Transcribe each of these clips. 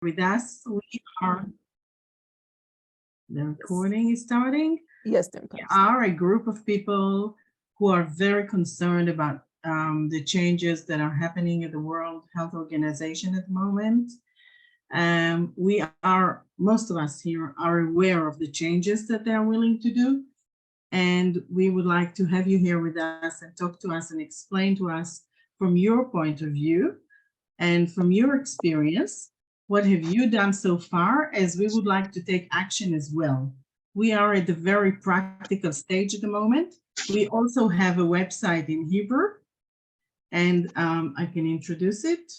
with us. The recording is starting. Yes, we are a group of people who are very concerned about the changes that are happening at the World Health Organization at the moment. Most of us here are aware of the changes that they are willing to do. And we would like to have you here with us and talk to us and explain to us from your point of view and from your experience, what have you done so far, as we would like to take action as well. We are at the very practical stage at the moment. We also have a website in Hebrew, and I can introduce it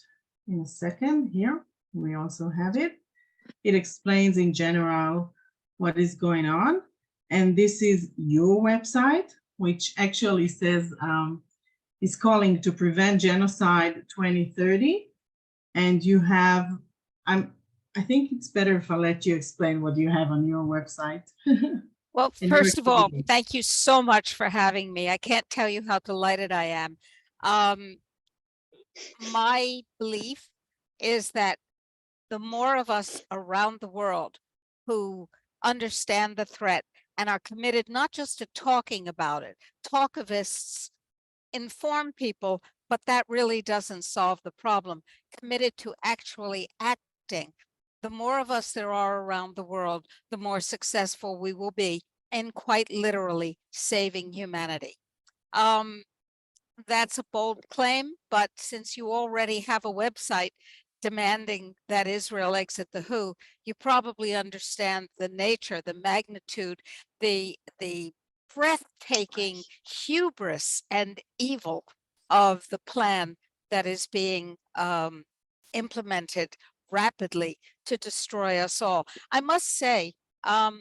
in a second here. We also have it. It explains in general what is going on. And this is your website, which actually says, is calling to prevent genocide 2030. And you have, I think it's better if I let you explain what you have on your website. Well, first of all, thank you so much for having me. I can't tell you how delighted I am. My belief is that the more of us around the world who understand the threat and are committed not just to talking about it, talkavists inform people, but that really doesn't solve the problem, committed to actually acting. The more of us there are around the world, the more successful we will be in quite literally saving humanity. That's a bold claim, but since you already have a website demanding that Israel exit the WHO, you probably understand the nature, the magnitude, the breathtaking hubris and evil of the plan that is being implemented rapidly to destroy us all. I must say, I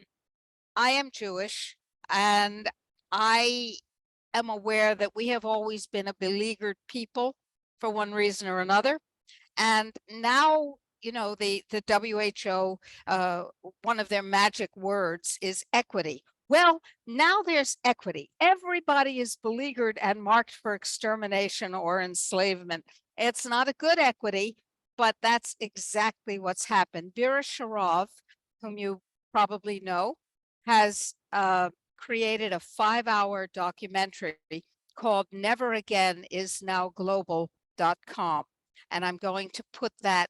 am Jewish, and I am aware that we have always been a beleaguered people for one reason or another. And now, you know, the WHO, one of their magic words is equity. Well, now there's equity. Everybody is beleaguered and marked for extermination or enslavement. It's not a good equity, but that's exactly what's happened. Vera Sharav, whom you probably know, has created a 5-hour documentary called Never Again Is Now Global.com. And I'm going to put that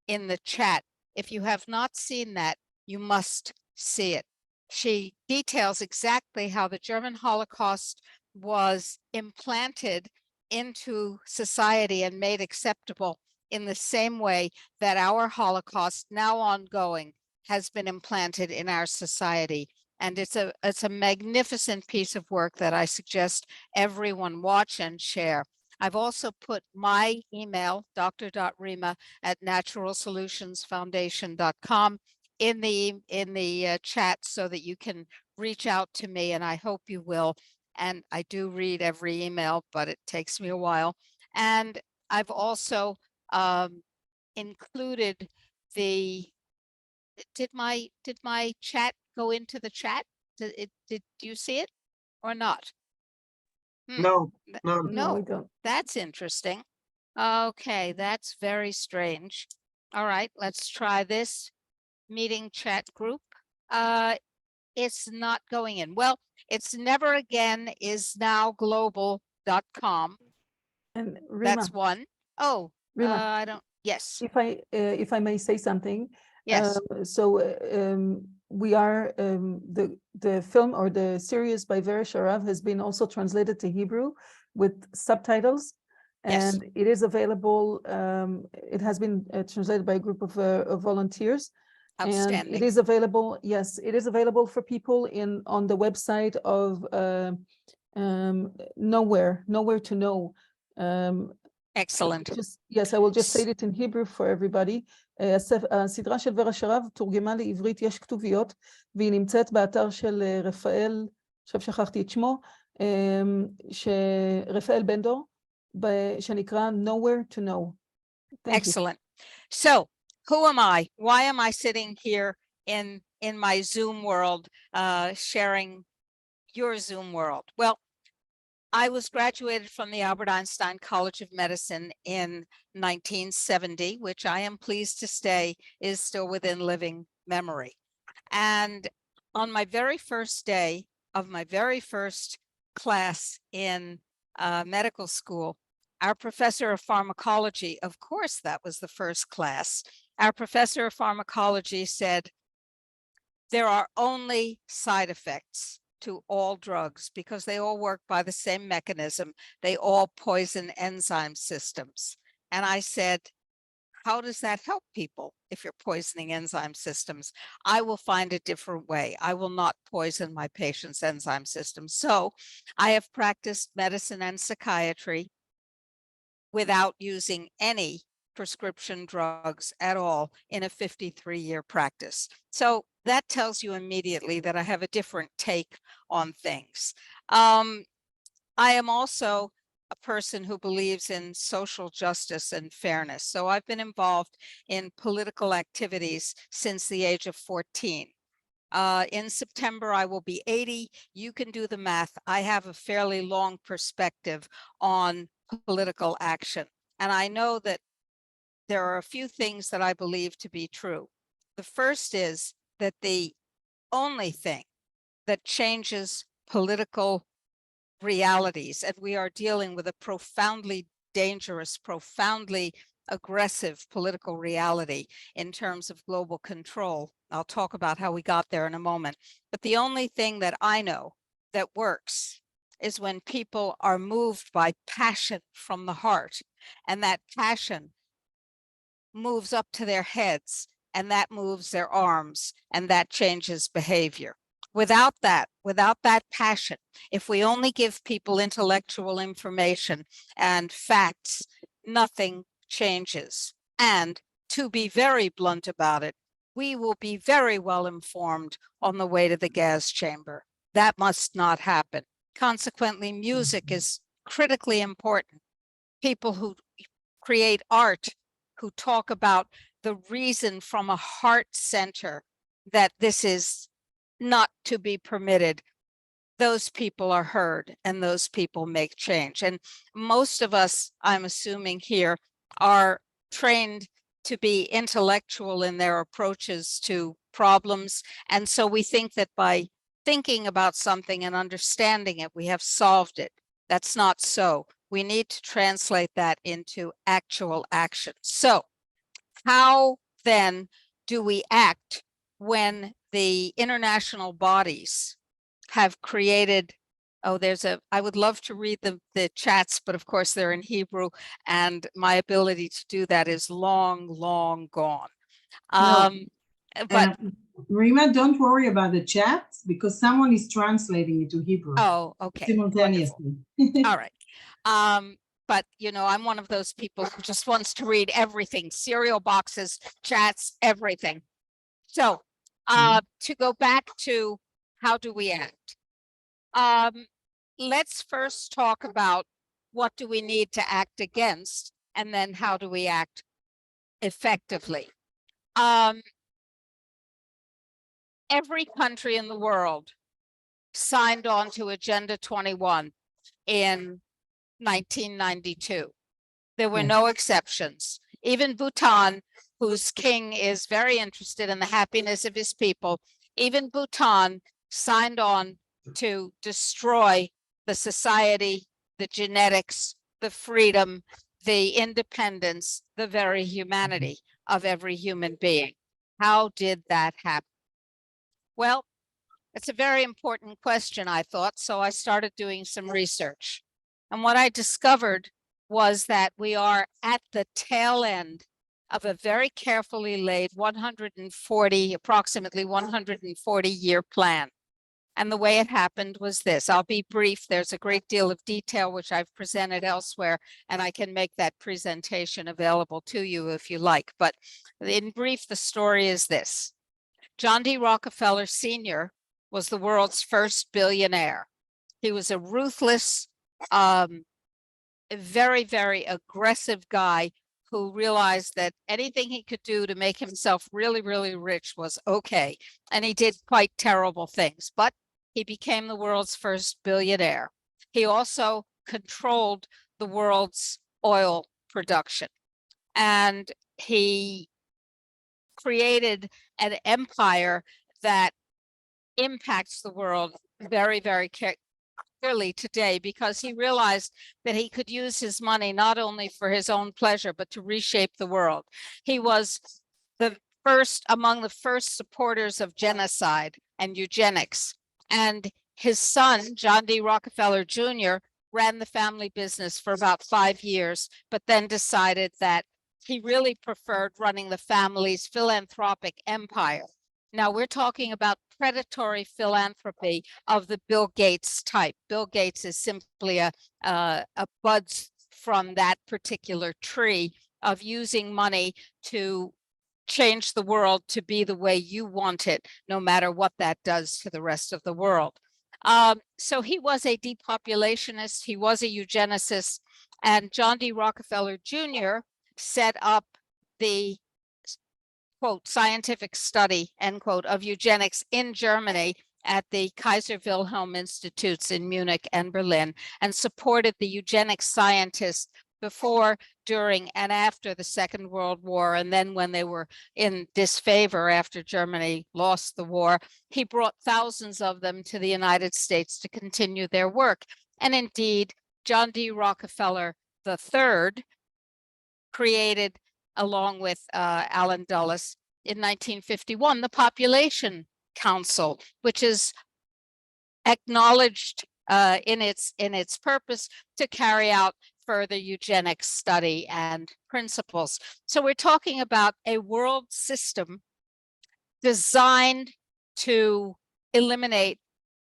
in the chat. If you have not seen that, you must see it. She details exactly how the German Holocaust was implanted into society and made acceptable in the same way that our Holocaust, now ongoing, has been implanted in our society. And it's a magnificent piece of work that I suggest everyone watch and share. I've also put my email, dr.rima@naturalsolutionsfoundation.com, in the chat so that you can reach out to me, and I hope you will. And I do read every email, but it takes me a while. And I've also included the. Did my chat go into the chat? Did you see it or not? No. No, we don't. That's interesting. Okay, that's very strange. All right, let's try this meeting chat group. It's not going in. Well, it's never again is now global.com. And Rima, That's one. Oh, Rima, I don't. Yes. if I may say something. Yes. We are the film or the series by Vera Sharav has been also translated to Hebrew with subtitles, and Yes. it is available. It has been translated by a group of volunteers, and it is available. Yes, it is available for people on the website of Nowhere to Know. Excellent. Yes, I will just say it in Hebrew for everybody. הסדרה של ורה שרב תורגמה לעברית, יש כתוביות, והיא נמצאת באתר של רפאל, עכשיו שכחתי את שמו, רפאל בנדור, שנקרא Nowhere to Know. Excellent. So, who am I? Why am I sitting here in my Zoom world, sharing your Zoom world? Well, I was graduated from the Albert Einstein College of Medicine in 1970, which I am pleased to say is still within living memory. And on my very first day of my very first class in medical school, our professor of pharmacology, of course, that was the first class, our professor of pharmacology said, there are only side effects to all drugs because they all work by the same mechanism. They all poison enzyme systems. And I said, how does that help people if you're poisoning enzyme systems? I will find a different way. I will not poison my patient's enzyme system. So I have practiced medicine and psychiatry without using any prescription drugs at all in a 53-year practice. So that tells you immediately that I have a different take on things. I am also a person who believes in social justice and fairness. So I've been involved in political activities since the age of 14. In September, I will be 80. You can do the math. I have a fairly long perspective on political action. And I know that there are a few things that I believe to be true. The first is that the only thing that changes political realities, and we are dealing with a profoundly dangerous, profoundly aggressive political reality in terms of global control. I'll talk about how we got there in a moment. But the only thing that I know that works is when people are moved by passion from the heart, and that passion moves up to their heads, and that moves their arms, and that changes behavior. Without that passion, if we only give people intellectual information and facts, nothing changes. And to be very blunt about it, we will be very well informed on the way to the gas chamber. That must not happen. Consequently, music is critically important. People who create art, who talk about the reason from a heart center that this is not to be permitted, those people are heard and those people make change. And most of us, I'm assuming here, are trained to be intellectual in their approaches to problems. And so we think that by thinking about something and understanding it, we have solved it. That's not so. We need to translate that into actual action. So how then do we act when the international bodies have created, I would love to read the chats, but of course they're in Hebrew, and my ability to do that is long, long gone. But Rima, don't worry about the chat because someone is translating it to Hebrew. Oh, okay. Simultaneously. All right. But you know, I'm one of those people who just wants to read everything, cereal boxes, chats, everything. So to go back to how do we act? Let's first talk about what do we need to act against, and then how do we act effectively? Every country in the world signed on to Agenda 21 in 1992. There were no exceptions. Even Bhutan, whose king is very interested in the happiness of his people, even Bhutan signed on to destroy the society, the genetics, the freedom, the independence, the very humanity of every human being. How did that happen? Well, it's a very important question, I thought, so I started doing some research. And what I discovered was that we are at the tail end of a very carefully laid approximately 140-year plan. And the way it happened was this. I'll be brief. There's a great deal of detail which I've presented elsewhere, and I can make that presentation available to you if you like. But in brief, the story is this. John D. Rockefeller Sr. was the world's first billionaire. He was a ruthless, very, very aggressive guy who realized that anything he could do to make himself really, really rich was okay. And he did quite terrible things, but he became the world's first billionaire. He also controlled the world's oil production. And he created an empire that impacts the world very, very clearly today, because he realized that he could use his money not only for his own pleasure, but to reshape the world. He was among the first supporters of genocide and eugenics. And his son, John D. Rockefeller Jr., ran the family business for about 5 years, but then decided that he really preferred running the family's philanthropic empire. Now we're talking about predatory philanthropy of the Bill Gates type. Bill Gates is simply a buds from that particular tree of using money to change the world to be the way you want it, no matter what that does to the rest of the world. So he was a depopulationist, he was a eugenicist, and John D. Rockefeller Jr. set up the, quote, scientific study, end quote, of eugenics in Germany at the Kaiser Wilhelm Institutes in Munich and Berlin, and supported the eugenics scientists before, during, and after the Second World War. And then when they were in disfavor after Germany lost the war, he brought thousands of them to the United States to continue their work. And indeed, John D. Rockefeller III created, along with Allen Dulles, in 1951, the Population Council, which is acknowledged in its purpose to carry out further eugenics study and principles. So we're talking about a world system designed to eliminate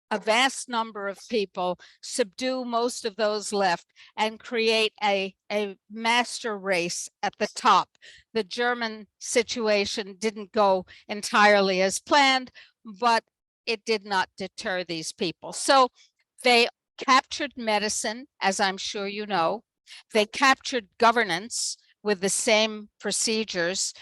a vast number of people, subdue most of those left, and create a master race at the top. The German situation didn't go entirely as planned, but it did not deter these people. So they captured medicine, as I'm sure you know. They captured governance with the same procedures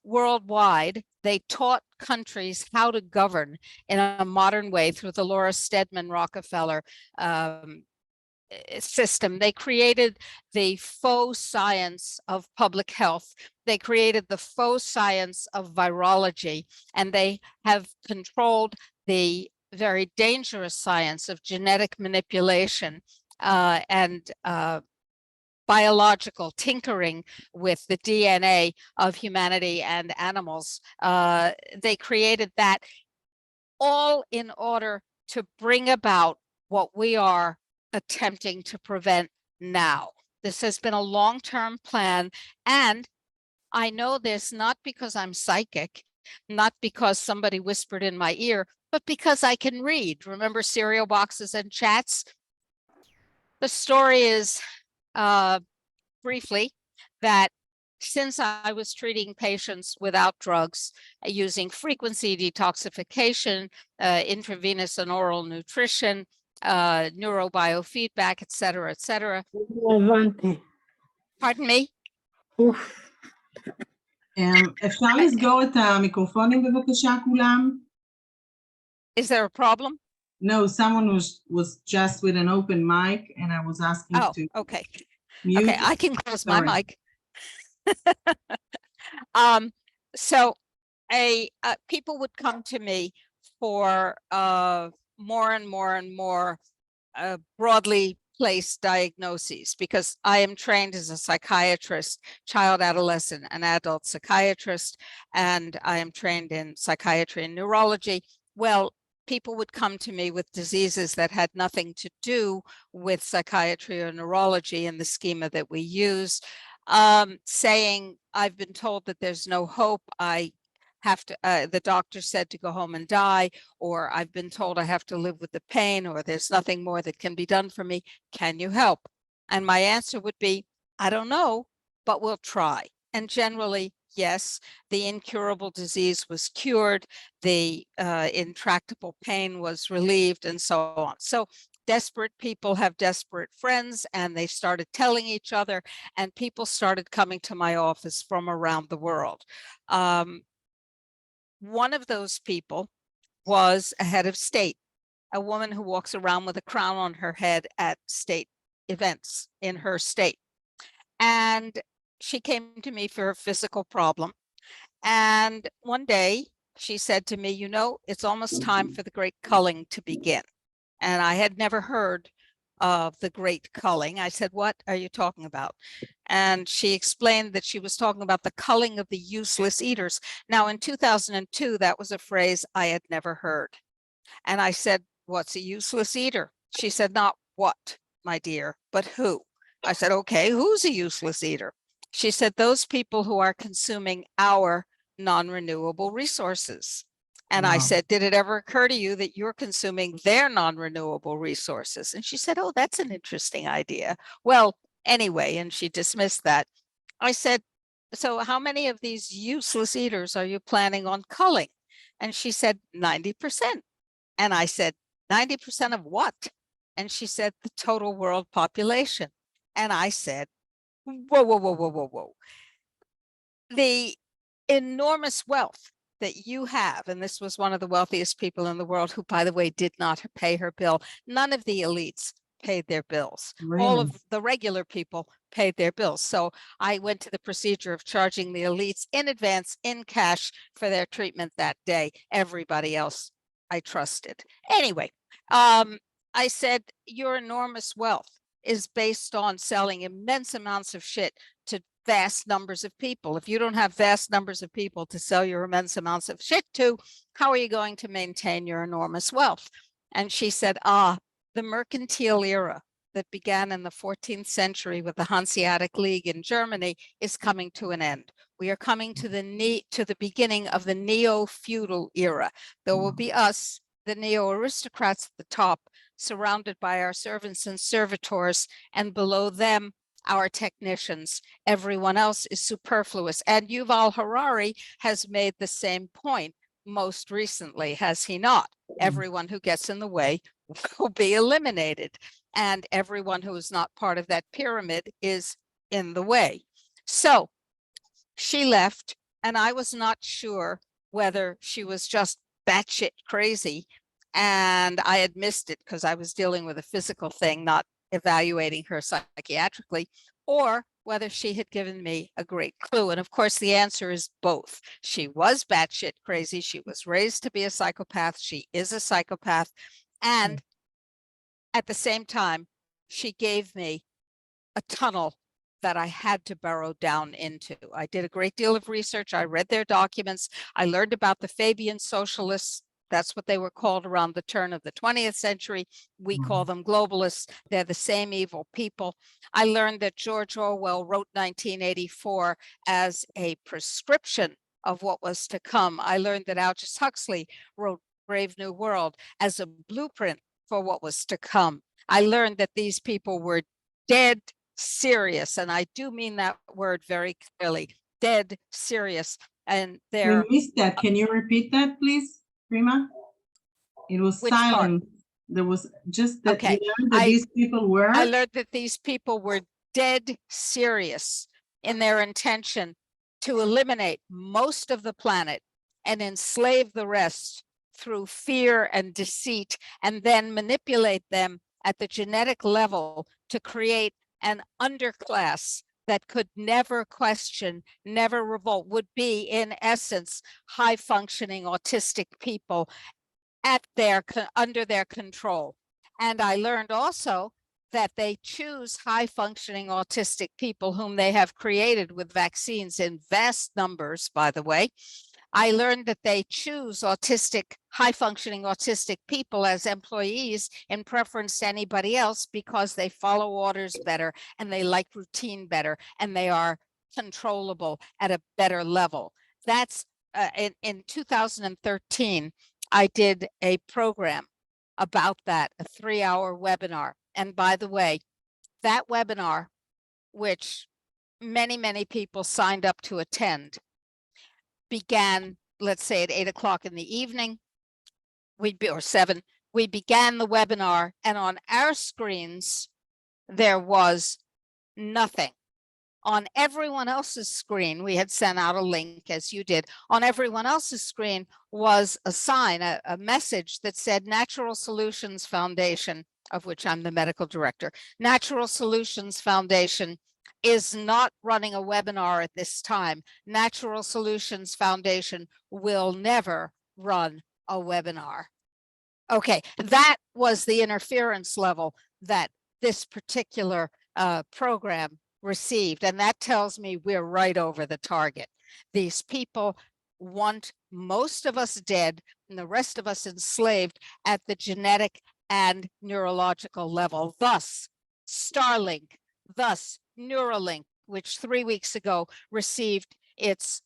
worldwide. They taught countries how to govern in a modern way through the Laura Steadman Rockefeller system. They created the faux science of public health. They created the faux science of virology, and they have controlled the very dangerous science of genetic manipulation and biological tinkering with the DNA of humanity and animals. They created that all in order to bring about what we are attempting to prevent now. This has been a long-term plan, and I know this not because I'm psychic, not because somebody whispered in my ear, but because I can read. Remember cereal boxes and chats? The story is briefly that since I was treating patients without drugs, using frequency detoxification, intravenous and oral nutrition, neurobiofeedback, et cetera, et cetera. Pardon me? אפשר לסגור את המיקרופונים בבקשה כולם? Is there a problem? No, someone was just with an open mic and I was asking to okay. mute. Okay, I can close Sorry. my mic. So people would come to me for more and more broadly placed diagnoses, because I am trained as a psychiatrist, child, adolescent, and adult psychiatrist, and I am trained in psychiatry and neurology. Well, people would come to me with diseases that had nothing to do with psychiatry or neurology in the schema that we use, saying, I've been told that there's no hope, I have to, the doctor said to go home and die, or I've been told I have to live with the pain, or there's nothing more that can be done for me. Can you help? And my answer would be, I don't know, but we'll try. And generally, yes, the incurable disease was cured, the intractable pain was relieved, and so on. So desperate people have desperate friends, and they started telling each other, and people started coming to my office from around the world. One of those people was a head of state a woman who walks around with a crown on her head at state events in her state. And she came to me for a physical problem. And one day she said to me, you know, it's almost time for the great culling to begin. And I had never heard of the great culling. I said, what are you talking about? And she explained that she was talking about the culling of the useless eaters. Now, in 2002, that was a phrase I had never heard. And I said, what's a useless eater? She said, not what, my dear, but who? I said, okay, who's a useless eater? She said, those people who are consuming our non-renewable resources. And I said, did it ever occur to you that you're consuming their non-renewable resources? And she said, oh, that's an interesting idea. Well, anyway, and she dismissed that. I said, so how many of these useless eaters are you planning on culling? And she said, 90%. And I said, 90% of what? And she said, the total world population. And I said, whoa, whoa, whoa, whoa, whoa, whoa. The enormous wealth that you have, and this was one of the wealthiest people in the world who, by the way, did not pay her bill. None of the elites paid their bills. Really? All of the regular people paid their bills. So I went to the procedure of charging the elites in advance in cash for their treatment that day. Everybody else I trusted. Anyway, I said, your enormous wealth is based on selling immense amounts of shit to vast numbers of people. If you don't have vast numbers of people to sell your immense amounts of shit to, how are you going to maintain your enormous wealth? And she said, the mercantile era that began in the 14th century with the Hanseatic League in Germany is coming to an end. We are coming to the beginning of the neo-feudal era. There will be us, the neo-aristocrats at the top, surrounded by our servants and servitors, and below them, our technicians. Everyone else is superfluous. And Yuval Harari has made the same point most recently, has he not? Everyone who gets in the way will be eliminated. And everyone who is not part of that pyramid is in the way. So she left, and I was not sure whether she was just batshit crazy. And I had missed it because I was dealing with a physical thing, not evaluating her psychiatrically, or whether she had given me a great clue. And of course, the answer is both. She was batshit crazy. She was raised to be a psychopath. She is a psychopath. And at the same time, she gave me a tunnel that I had to burrow down into. I did a great deal of research. I read their documents. I learned about the Fabian socialists. That's what they were called around the turn of the 20th century. We call them globalists. They're the same evil people. I learned that George Orwell wrote 1984 as a prescription of what was to come. I learned that Aldous Huxley wrote Brave New World as a blueprint for what was to come. I learned that these people were dead serious, and I do mean that word very clearly, dead serious. And they're— We missed that. Can you repeat that, please, Rima? It was Which silent. There was just that, Okay. you learned that these people were. I learned that these people were dead serious in their intention to eliminate most of the planet and enslave the rest through fear and deceit, and then manipulate them at the genetic level to create an underclass that could never question, never revolt, would be in essence high-functioning autistic people under their control. And I learned also that they choose high-functioning autistic people whom they have created with vaccines in vast numbers, by the way. I learned that they choose high-functioning autistic people as employees in preference to anybody else because they follow orders better and they like routine better and they are controllable at a better level. That's in 2013, I did a program about that, a 3-hour webinar. And by the way, that webinar, which many, many people signed up to attend, began, let's say at 8 o'clock in the evening, or 7, we began the webinar, and on our screens, there was nothing. on everyone else's screen, we had sent out a link, as you did, on everyone else's screen was a sign, a message that said Natural Solutions Foundation, of which I'm the medical director. Natural Solutions Foundation is not running a webinar at this time. Natural Solutions Foundation will never run a webinar. Okay, that was the interference level that this particular program received. And that tells me we're right over the target. These people want most of us dead and the rest of us enslaved at the genetic and neurological level. Thus, Starlink, thus Neuralink, which 3 weeks ago received its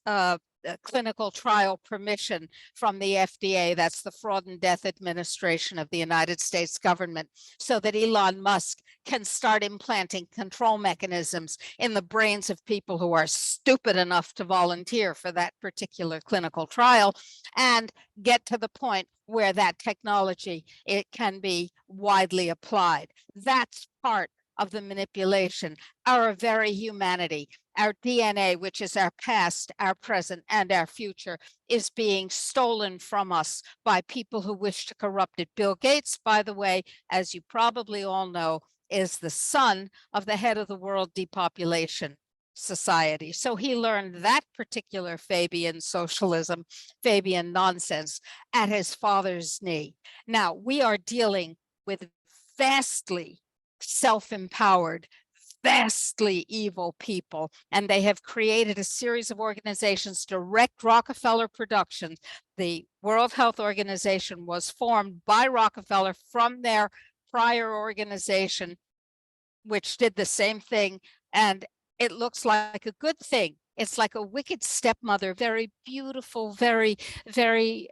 clinical trial permission from the FDA, that's the Fraud and Death Administration of the United States government, so that Elon Musk can start implanting control mechanisms in the brains of people who are stupid enough to volunteer for that particular clinical trial, and get to the point where that technology, it can be widely applied. That's part of the manipulation, our very humanity. Our DNA, which is our past, our present, and our future, is being stolen from us by people who wish to corrupt it. Bill Gates, by the way, as you probably all know, is the son of the head of the World Depopulation Society. So he learned that particular Fabian socialism, Fabian nonsense, at his father's knee. Now, we are dealing with vastly self-empowered, vastly evil people, and they have created a series of organizations, direct Rockefeller Productions. The World Health Organization was formed by Rockefeller from their prior organization, which did the same thing, and it looks like a good thing. It's like a wicked stepmother, very beautiful, very, very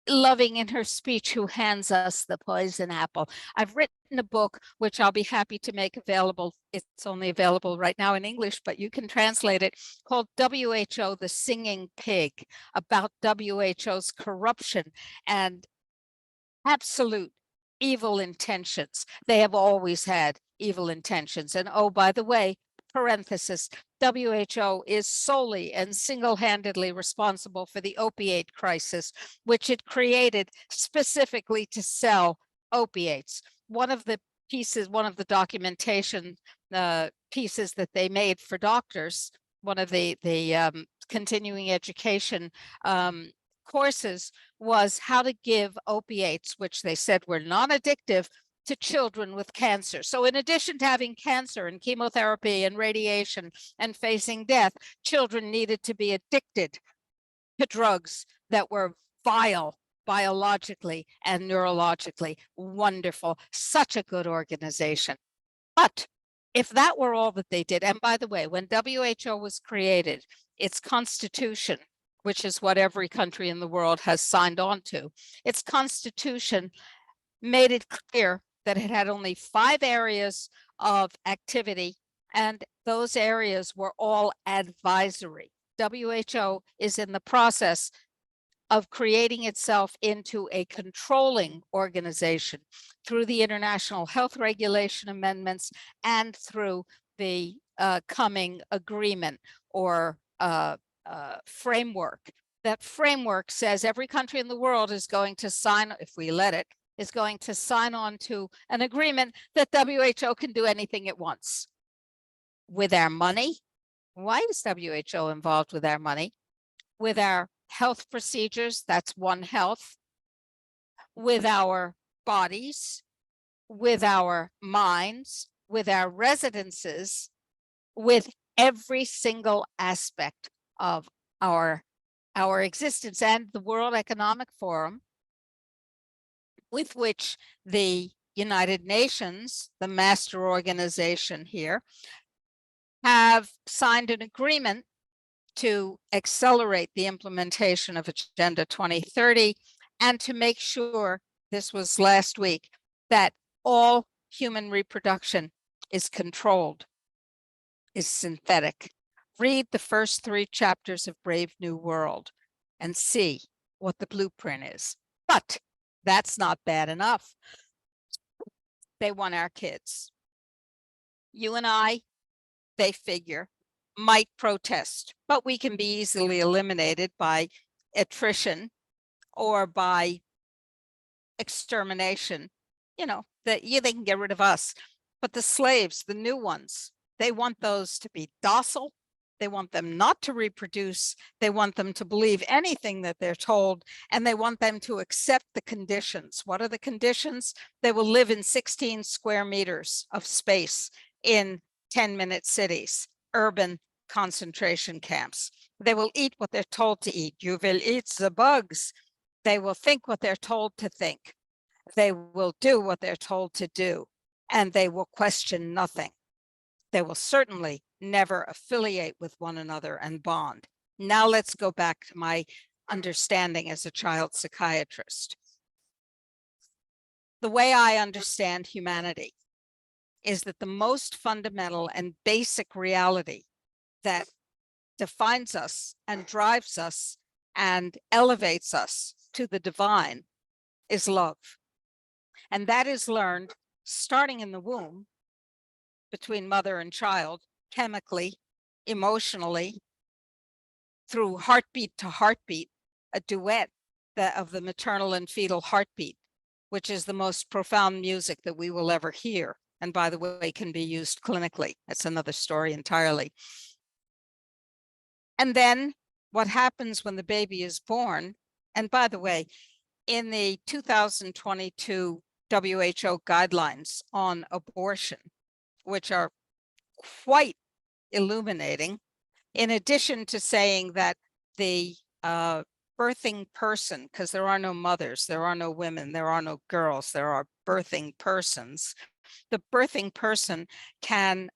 loving in her speech, who hands us the poison apple. I've written a book, which I'll be happy to make available. It's only available right now in English, but you can translate it, called WHO, The Singing Pig, about WHO's corruption and absolute evil intentions. They have always had evil intentions. And oh, by the way, parenthesis, WHO is solely and single-handedly responsible for the opiate crisis, which it created specifically to sell opiates. One of the pieces, one of the documentation pieces that they made for doctors, one of the continuing education courses, was how to give opiates, which they said were non-addictive, to children with cancer. So in addition to having cancer and chemotherapy and radiation and facing death, children needed to be addicted to drugs that were vile biologically and neurologically. Wonderful. Such a good organization. But if that were all that they did, and by the way, when WHO was created, its constitution, which is what every country in the world has signed on to, its constitution made it clear that it had only 5 areas of activity, and those areas were all advisory. WHO is in the process of creating itself into a controlling organization through the International Health Regulation Amendments and through the coming agreement or framework. That framework says every country in the world is going to sign, if we let it, is going to sign on to an agreement that WHO can do anything it wants with our money. Why is WHO involved with our money? With our health procedures, that's One Health, with our bodies, with our minds, with our residences, with every single aspect of our existence. And the World Economic Forum, with which the United Nations, the master organization here, have signed an agreement to accelerate the implementation of Agenda 2030 and to make sure, this was last week, that all human reproduction is controlled, is synthetic. Read the first 3 chapters of Brave New World and see what the blueprint is. But that's not bad enough. They want our kids. You and I, they figure, might protest, but we can be easily eliminated by attrition or by extermination. You know, that they can get rid of us. But the slaves, the new ones, they want those to be docile. They want them not to reproduce. They want them to believe anything that they're told, and they want them to accept the conditions. What are the conditions? They will live in 16 square meters of space in 10-minute cities, urban concentration camps. They will eat what they're told to eat. You will eat the bugs. They will think what they're told to think. They will do what they're told to do, and they will question nothing. They will certainly never affiliate with one another and bond. Now let's go back to my understanding as a child psychiatrist. The way I understand humanity is that the most fundamental and basic reality that defines us and drives us and elevates us to the divine is love. And that is learned starting in the womb between mother and child, chemically, emotionally, through heartbeat to heartbeat, a duet of the maternal and fetal heartbeat, which is the most profound music that we will ever hear. And by the way, can be used clinically. That's another story entirely. And then what happens when the baby is born, and by the way, in the 2022 WHO guidelines on abortion, which are quite illuminating, in addition to saying that the birthing person, because there are no mothers, there are no women, there are no girls, there are birthing persons, the birthing person can,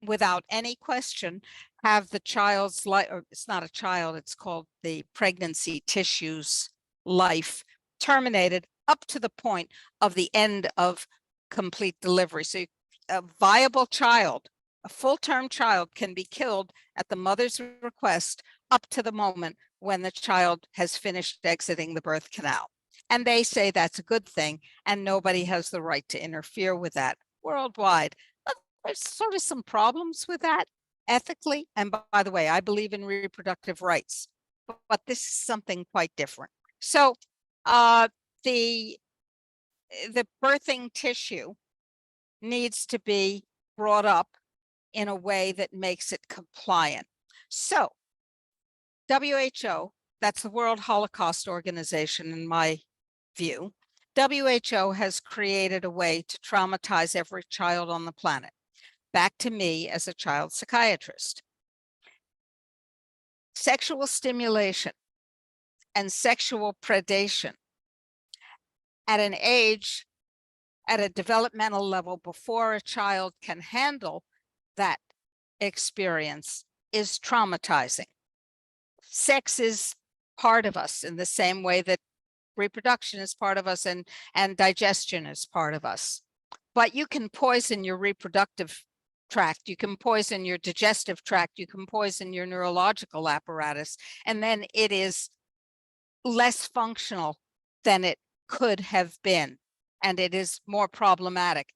without any question, have the child's life, or it's not a child, it's called the pregnancy tissue's life, terminated up to the point of the end of complete delivery. So a viable child, a full-term child, can be killed at the mother's request up to the moment when the child has finished exiting the birth canal. And they say that's a good thing, and nobody has the right to interfere with that worldwide. But there's sort of some problems with that ethically. And by the way, I believe in reproductive rights, but this is something quite different. So the birthing tissue needs to be brought up in a way that makes it compliant. So WHO, that's the World Holocaust Organization in my view, WHO has created a way to traumatize every child on the planet. Back to me as a child psychiatrist. Sexual stimulation and sexual predation at an age, at a developmental level before a child can handle that experience is traumatizing. Sex is part of us in the same way that reproduction is part of us and digestion is part of us. But you can poison your reproductive tract, you can poison your digestive tract, you can poison your neurological apparatus, and then it is less functional than it could have been, and it is more problematic.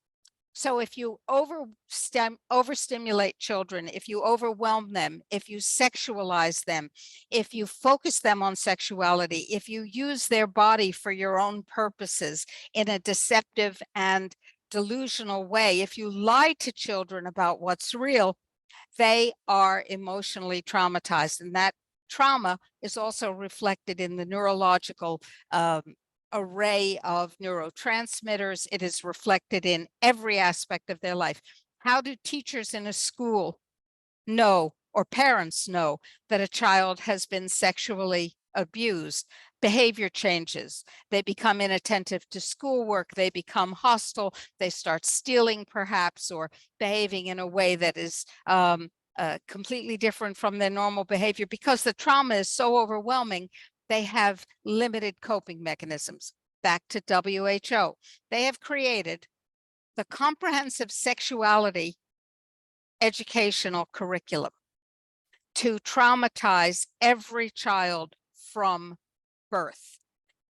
So if you overstimulate children, if you overwhelm them, if you sexualize them, if you focus them on sexuality, if you use their body for your own purposes in a deceptive and delusional way, if you lie to children about what's real, they are emotionally traumatized. And that trauma is also reflected in the neurological array of neurotransmitters. It is reflected in every aspect of their life. How do teachers in a school know, or parents know, that a child has been sexually abused? Behavior changes. They become inattentive to schoolwork. They become hostile. They start stealing, perhaps, or behaving in a way that is completely different from their normal behavior because the trauma is so overwhelming. They have limited coping mechanisms. Back to WHO. They have created the comprehensive sexuality educational curriculum to traumatize every child from birth.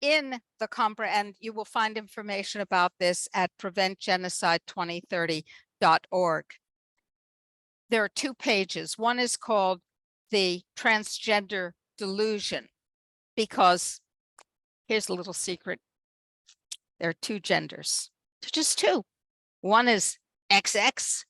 In the and you will find information about this at preventgenocide2030.org. there are 2 pages. One is called The Transgender Delusion, because here's a little secret. There are 2 genders. They're just 2. One is XX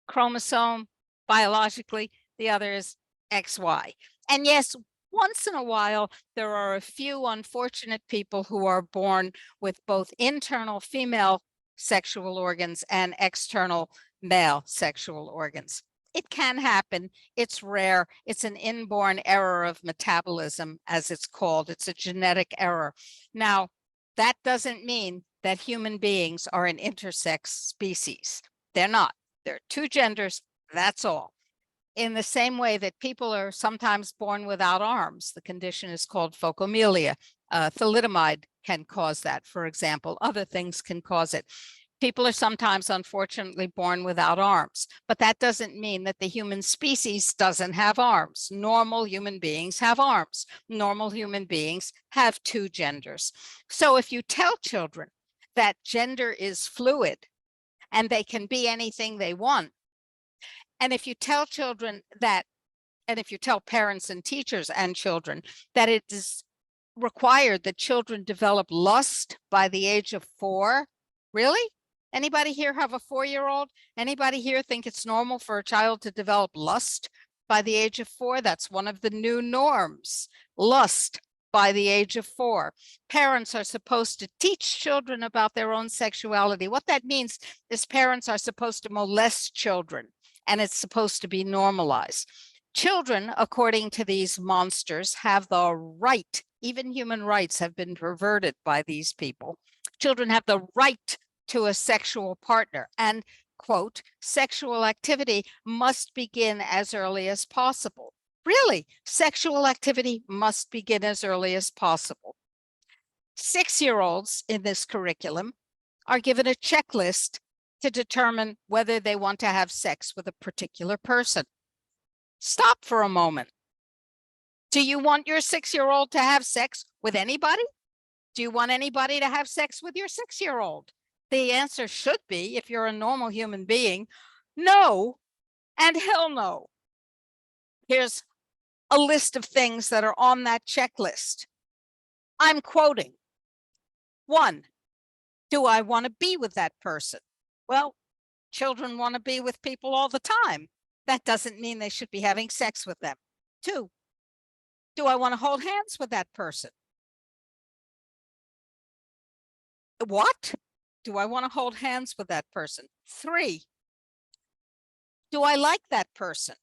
chromosome biologically, the other is XY. And yes, once in a while, there are a few unfortunate people who are born with both internal female sexual organs and external male sexual organs. It can happen. It's rare. It's an inborn error of metabolism, as it's called. It's a genetic error. Now, that doesn't mean that human beings are an intersex species. They're not. There are 2 genders. That's all. In the same way that people are sometimes born without arms, the condition is called phocomelia. Thalidomide can cause that, for example. Other things can cause it. People are sometimes, unfortunately, born without arms, but that doesn't mean that the human species doesn't have arms. Normal human beings have arms. Normal human beings have 2 genders. So if you tell children that gender is fluid and they can be anything they want, and if you tell children that, and if you tell parents and teachers and children that it is required that children develop lust by the age of 4, really? Anybody here have a 4-year-old? Anybody here think it's normal for a child to develop lust by the age of 4? That's one of the new norms, lust by the age of 4. Parents are supposed to teach children about their own sexuality. What that means is parents are supposed to molest children, and it's supposed to be normalized. Children, according to these monsters, have the right, even human rights have been perverted by these people. Children have the right to a sexual partner, and, quote, sexual activity must begin as early as possible. Really, sexual activity must begin as early as possible. 6-year-olds in this curriculum are given a checklist to determine whether they want to have sex with a particular person. Stop for a moment. Do you want your 6-year-old to have sex with anybody? Do you want anybody to have sex with your 6-year-old? The answer should be, if you're a normal human being, no, and hell no. Here's a list of things that are on that checklist. I'm quoting. 1, do I want to be with that person? Well, children want to be with people all the time. That doesn't mean they should be having sex with them. 2, do I want to hold hands with that person? What? Do I want to hold hands with that person? 3, do I like that person?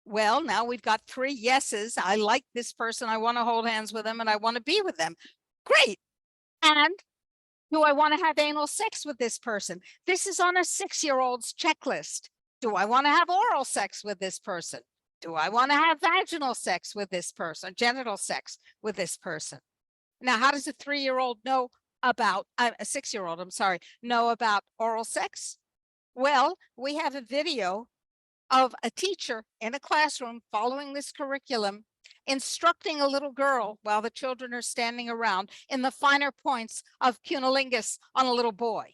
Well, now we've got 3 yeses. I like this person. I want to hold hands with them and I want to be with them. Great. And do I want to have anal sex with this person? This is on a 6-year-old's checklist. Do I want to have oral sex with this person? Do I want to have vaginal sex with this person, genital sex with this person? Now, how does a 3-year-old know about, a 6-year-old, I'm sorry, know about oral sex? Well, we have a video of a teacher in a classroom following this curriculum, instructing a little girl while the children are standing around in the finer points of cunnilingus on a little boy.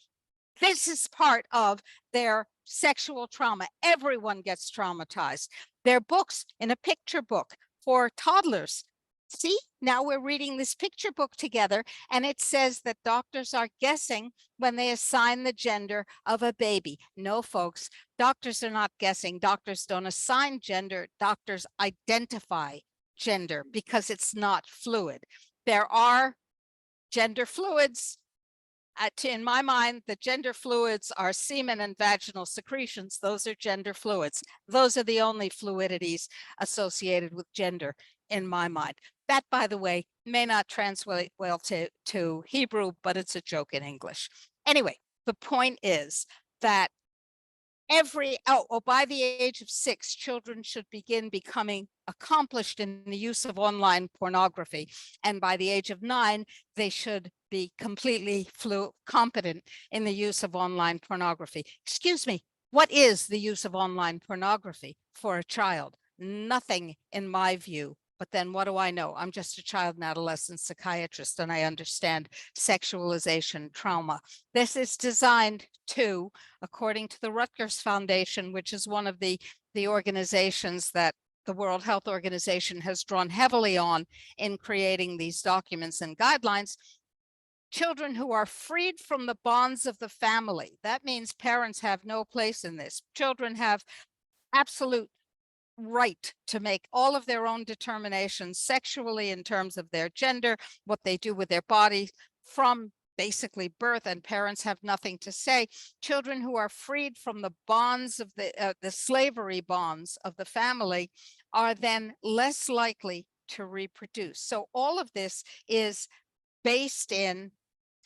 This is part of their sexual trauma. Everyone gets traumatized. Their books in a picture book for toddlers. See, now we're reading this picture book together, and it says that doctors are guessing when they assign the gender of a baby. No, folks, doctors are not guessing. Doctors don't assign gender. Doctors identify gender because it's not fluid. There are gender fluids. In my mind, the gender fluids are semen and vaginal secretions. Those are gender fluids. Those are the only fluidities associated with gender in my mind. That, by the way, may not translate well to Hebrew, but it's a joke in English. Anyway, the point is that by the age of 6, children should begin becoming accomplished in the use of online pornography. And by the age of 9, they should be completely competent in the use of online pornography. Excuse me, what is the use of online pornography for a child? Nothing, in my view. But then what do I know? I'm just a child and adolescent psychiatrist, and I understand sexualization trauma. This is designed to, according to the Rutgers Foundation, which is one of the the organizations that the World Health Organization has drawn heavily on in creating these documents and guidelines, children who are freed from the bonds of the family. That means parents have no place in this. Children have absolute right to make all of their own determinations sexually in terms of their gender, what they do with their body from basically birth, and parents have nothing to say. Children who are freed from the bonds of the slavery bonds of the family are then less likely to reproduce. So all of this is based in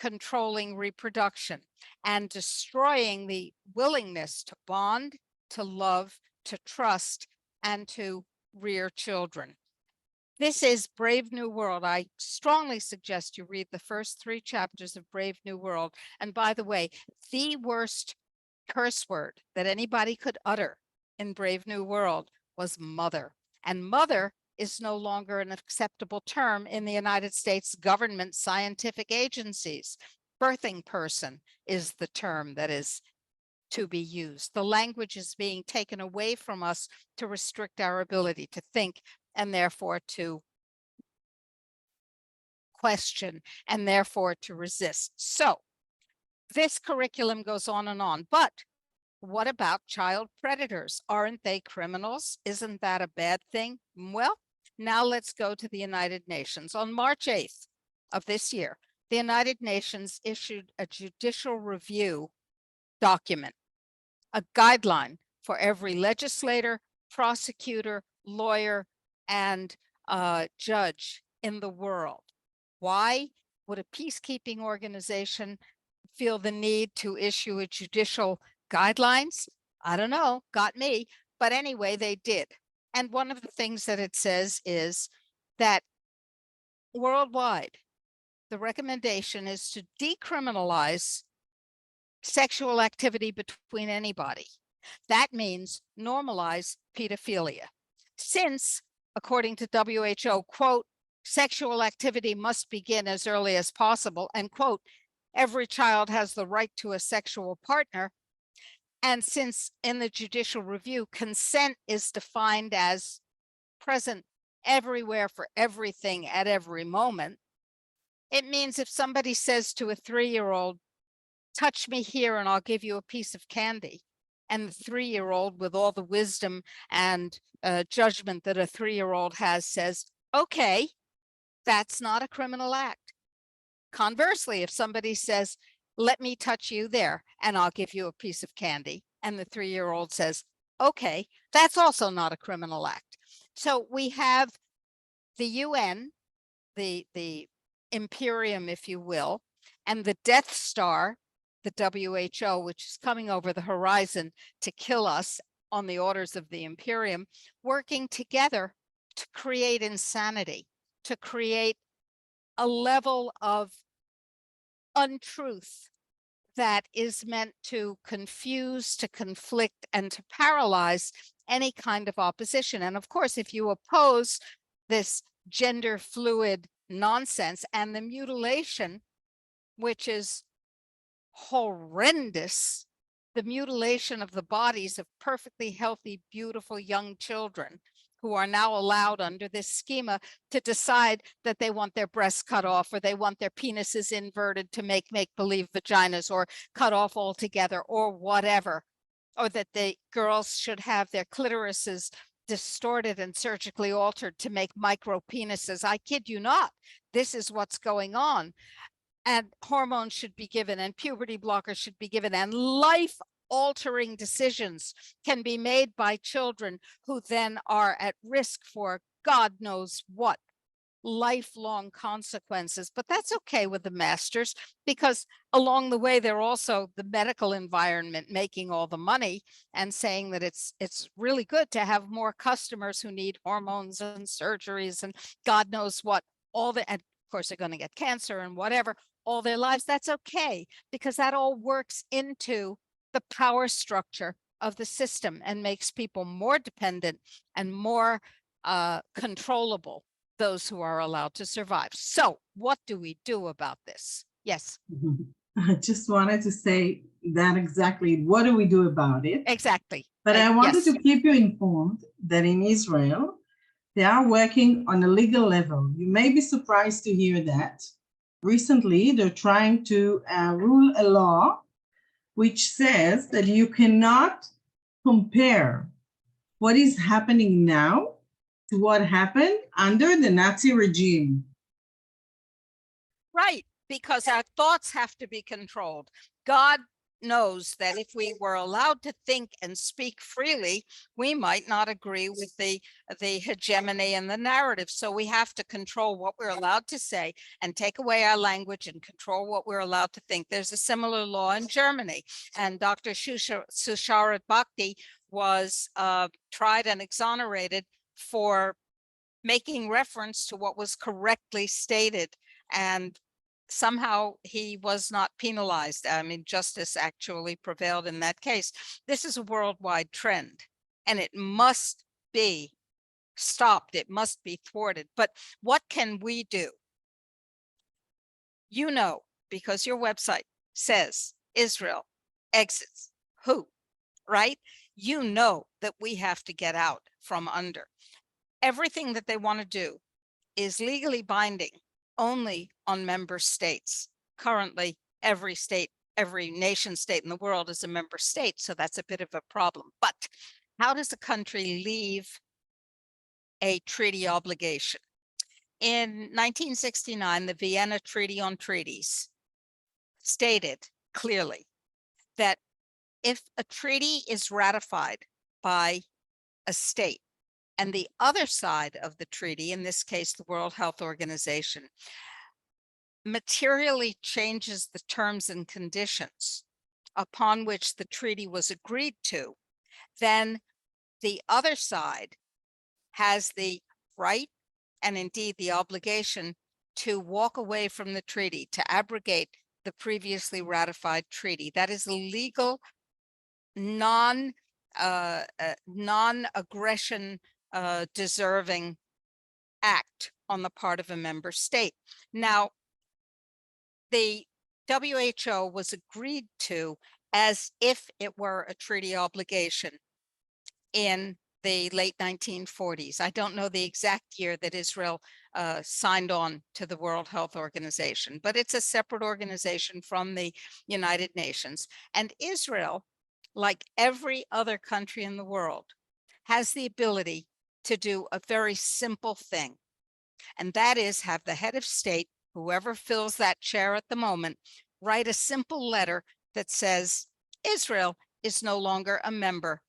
controlling reproduction and destroying the willingness to bond, to love, to trust, and to rear children. This is Brave New World. I strongly suggest you read the first 3 chapters of Brave New World. And by the way, the worst curse word that anybody could utter in Brave New World was mother. And mother is no longer an acceptable term in the United States government scientific agencies. Birthing person is the term that is to be used. The language is being taken away from us to restrict our ability to think, and therefore to question, and therefore to resist. So this curriculum goes on, but what about child predators? Aren't they criminals? Isn't that a bad thing? Well, now let's go to the United Nations. On March 8th of this year, the United Nations issued a judicial review document, a guideline for every legislator, prosecutor, lawyer, and judge in the world. Why would a peacekeeping organization feel the need to issue a judicial guidelines? I don't know, got me. But anyway, they did. And one of the things that it says is that worldwide, the recommendation is to decriminalize sexual activity between anybody. That means normalize pedophilia. Since, according to WHO, quote, sexual activity must begin as early as possible, and quote, every child has the right to a sexual partner. And since in the judicial review, consent is defined as present everywhere for everything at every moment, it means if somebody says to a 3-year-old, touch me here and I'll give you a piece of candy, and the 3-year-old, with all the wisdom and judgment that a 3-year-old has, says, okay, that's not a criminal act. Conversely, if somebody says, let me touch you there and I'll give you a piece of candy, and the 3-year-old says, okay, that's also not a criminal act. So we have the UN, the Imperium, if you will, and the Death Star, the WHO, which is coming over the horizon to kill us on the orders of the Imperium, working together to create insanity, to create a level of untruth that is meant to confuse, to conflict, and to paralyze any kind of opposition. And of course, if you oppose this gender fluid nonsense and the mutilation, which is horrendous, the mutilation of the bodies of perfectly healthy, beautiful young children who are now allowed under this schema to decide that they want their breasts cut off, or they want their penises inverted to make make-believe vaginas, or cut off altogether, or whatever, or that the girls should have their clitorises distorted and surgically altered to make micro penises. I kid you not, this is what's going on. And hormones should be given, and puberty blockers should be given, and life-altering decisions can be made by children who then are at risk for God knows what lifelong consequences. But that's okay with the masters, because along the way, they're also the medical environment making all the money and saying that it's really good to have more customers who need hormones and surgeries and God knows what, and of course they're going to get cancer and whatever all their lives. That's okay, because that all works into the power structure of the system and makes people more dependent and more controllable, those who are allowed to survive. So what do we do about this? Yes. I just wanted to say that exactly. What do we do about it? Exactly. But I wanted yes. to keep you informed that in Israel, they are working on a legal level. You may be surprised to hear that. Recently, they're trying to rule a law which says that you cannot compare what is happening now to what happened under the Nazi regime. Right, because our thoughts have to be controlled. God knows that if we were allowed to think and speak freely, we might not agree with the hegemony and the narrative. So we have to control what we're allowed to say and take away our language and control what we're allowed to think. There's a similar law in Germany, and Dr. Susharat Bhakti was tried and exonerated for making reference to what was correctly stated, and somehow he was not penalized. I mean, justice actually prevailed in that case. This is a worldwide trend, and it must be stopped. It must be thwarted. But what can we do? You know, because your website says Israel exits who, right? You know that we have to get out from under. Everything that they want to do is legally binding only on member states. Currently, every state, every nation state in the world is a member state, so that's a bit of a problem. But how does a country leave a treaty obligation? In 1969, the Vienna Treaty on Treaties stated clearly that if a treaty is ratified by a state, and the other side of the treaty, in this case, the World Health Organization, materially changes the terms and conditions upon which the treaty was agreed to, then the other side has the right and indeed the obligation to walk away from the treaty, to abrogate the previously ratified treaty. That is a legal, non-aggression deserving act on the part of a member state. Now, the WHO was agreed to as if it were a treaty obligation in the late 1940s. I don't know the exact year that Israel signed on to the World Health Organization, but it's a separate organization from the United Nations. And Israel, like every other country in the world, has the ability to do a very simple thing, and that is have the head of state, whoever fills that chair at the moment, write a simple letter that says Israel is no longer a member